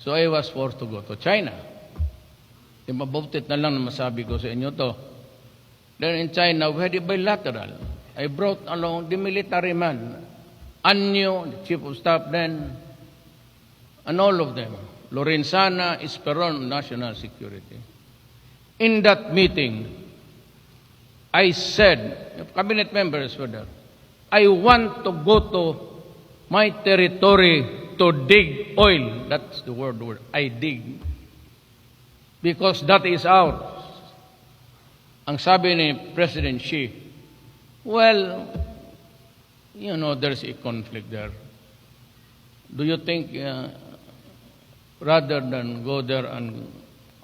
So I was forced to go to China. Mabutit na lang na masabi ko sa inyo to. Then in China, we had a bilateral. I brought along the military man, Anyo, the chief of staff then, and all of them. Lorenzana, Esperon, National Security. In that meeting, I said, cabinet members were there, I want to go to my territory to dig oil. That's the word, I dig. Because that is ours. Ang sabi ni President Xi, well, you know, there's a conflict there. Do you think rather than go there and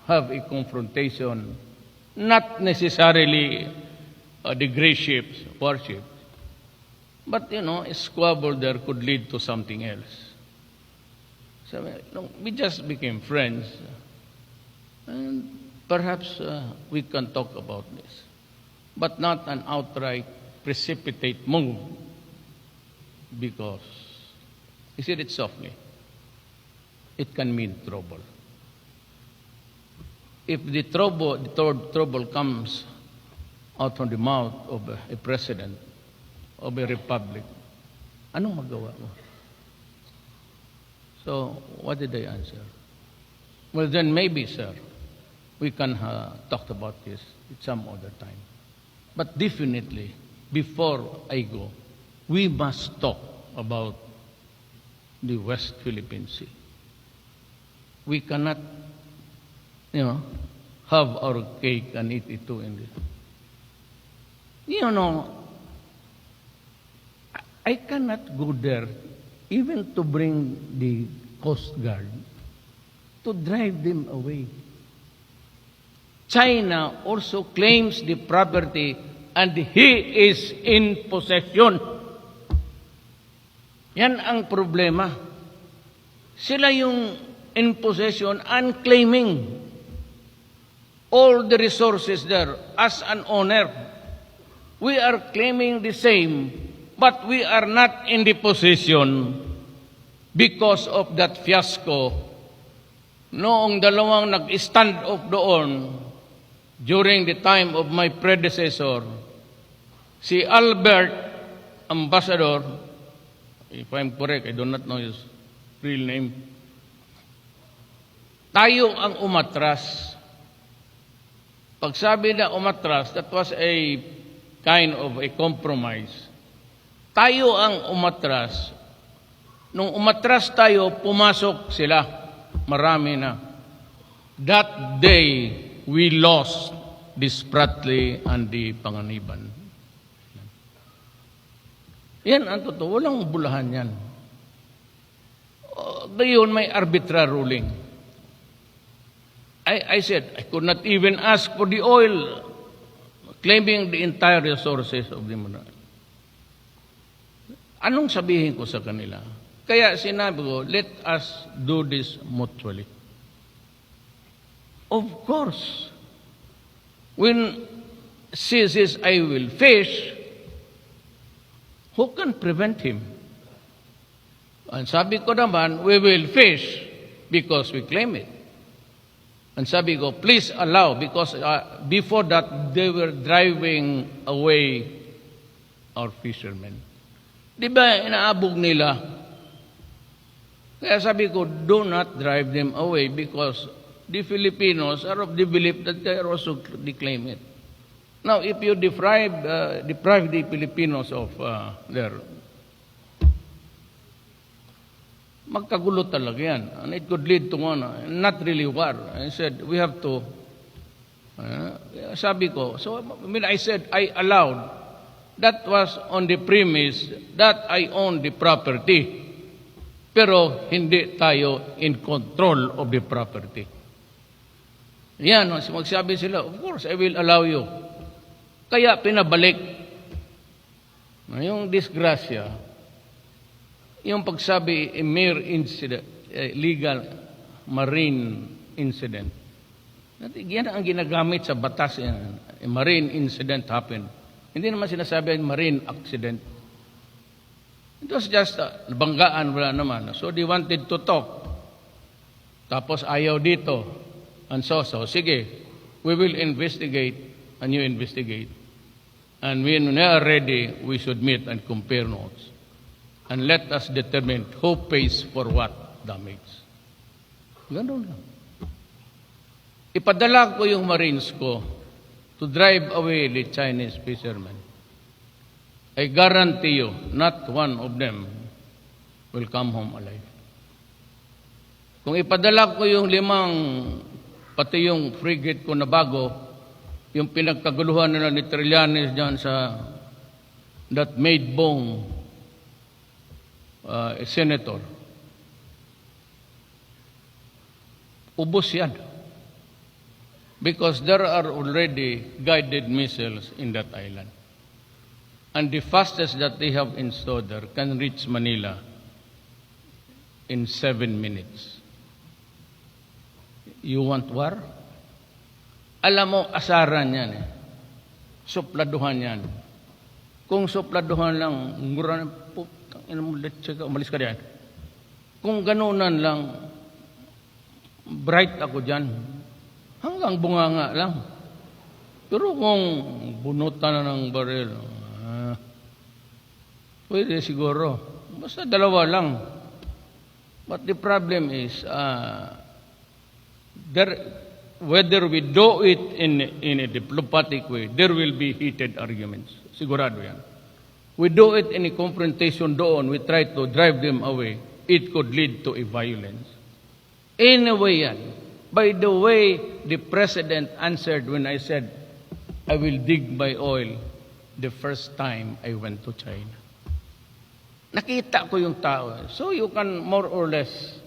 have a confrontation, not necessarily the great ships, warships, but, you know, a squabble there could lead to something else. So we just became friends. And perhaps we can talk about this, but not an outright precipitate move, because, you said it softly, it can mean trouble. If the trouble comes out from the mouth of a president of a republic, anong magawa mo? So, what did I answer? Well, then maybe, sir, we can talk about this at some other time. But definitely, before I go, we must talk about the West Philippine Sea. We cannot, you know, have our cake and eat it too in this. You know, I cannot go there even to bring the Coast Guard to drive them away. China also claims the property and he is in possession. Yan ang problema. Sila yung in possession and claiming all the resources there as an owner. We are claiming the same, but we are not in the possession because of that fiasco. Noong dalawang nag-stand off doon during the time of my predecessor, si Albert Ambassador, if I'm correct, I do not know his real name, tayo ang umatras. Pagsabi na umatras, that was a kind of a compromise. Tayo ang umatras. Nung umatras tayo, pumasok sila. Marami na. That day, we lost the Spratly and the Panganiban. Yan ang totoo. Walang bulahan yan. Ngayon, may arbitrary ruling. I said, I could not even ask for the oil, claiming the entire resources of the mineral. Anong sabihin ko sa kanila? Kaya sinabi ko, let us do this mutually. Of course, when she says, I will fish, who can prevent him? And sabi ko naman, we will fish because we claim it. And sabi ko, please allow, because before that, they were driving away our fishermen. Di ba, inaabog nila? Kaya sabi ko, do not drive them away because the Filipinos are of the belief that they are also claim it. Now, if you deprive the Filipinos of their, magkagulo talaga yan. And it could lead to one, not really war. I said, we have to, sabi ko, so I said, I allowed. That was on the premise that I own the property. Pero hindi tayo in control of the property. Yan, magsabi sila, of course, I will allow you. Kaya pinabalik. Yung disgrasya, yung pagsabi, a mere incident, legal marine incident. Yan ang ginagamit sa batas. A marine incident happened. Hindi naman sinasabi marine accident. It was just banggaan, wala naman. So they wanted to talk. Tapos ayaw dito. And so, sige, we will investigate and you investigate. And when we are ready, we should meet and compare notes. And let us determine who pays for what damage. Ganun lang. Ipadala ko yung Marines ko to drive away the Chinese fishermen. I guarantee you, not one of them will come home alive. Kung ipadala ko yung 5, pati yung frigate ko na bago, yung pinagkaguluhan nila ni Trillanes dyan sa that made Bong a senator, ubos yan. Because there are already guided missiles in that island. And the fastest that they have installed there can reach Manila in 7 minutes. You want war? Alam mo, asaran yan eh. Supladuhan yan. Kung supladuhan lang, umalis ka diyan. Kung ganunan lang, bright ako dyan. Hanggang bunganga lang. Pero kung bunutan na ng baril, pwede siguro. Basta 2 lang. But the problem is, whether we do it in a diplomatic way, there will be heated arguments. Sigurado yan. We do it in a confrontation doon, we try to drive them away, it could lead to a violence. Anyway yan. By the way, the President answered when I said, I will dig my oil the first time I went to China. Nakita ko yung tao. So you can more or less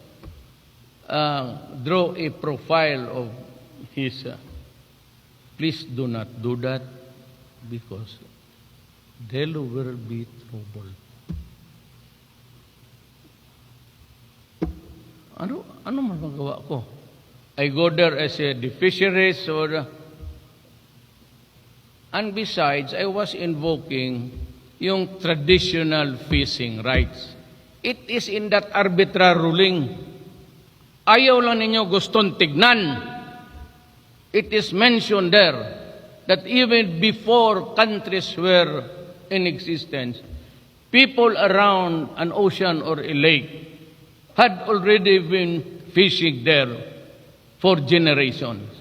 draw a profile of his. Please do not do that because there will be trouble. Ano man magawa ko? I go there as the fisheries and besides, I was invoking yung traditional fishing rights. It is in that arbitrary ruling. Ayaw lang ninyo gustong tignan. It is mentioned there that even before countries were in existence, people around an ocean or a lake had already been fishing there for generations.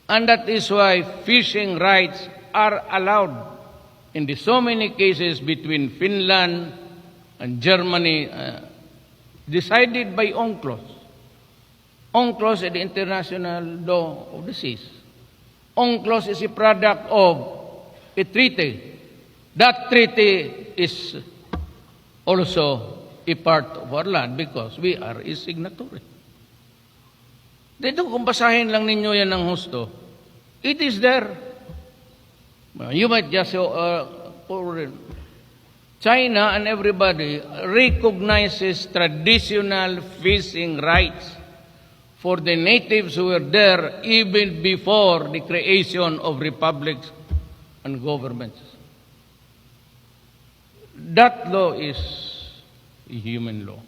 And that is why fishing rights are allowed in the so many cases between Finland and Germany, decided by UNCLOS. UNCLOS is the international law of the seas. UNCLOS is a product of a treaty. That treaty is also a part of our land because we are a signatory. Dito kung basahin lang ninyo yan ng husto, it is there. You might just China and everybody recognizes traditional fishing rights for the natives who were there even before the creation of republics and governments. That law is a human law.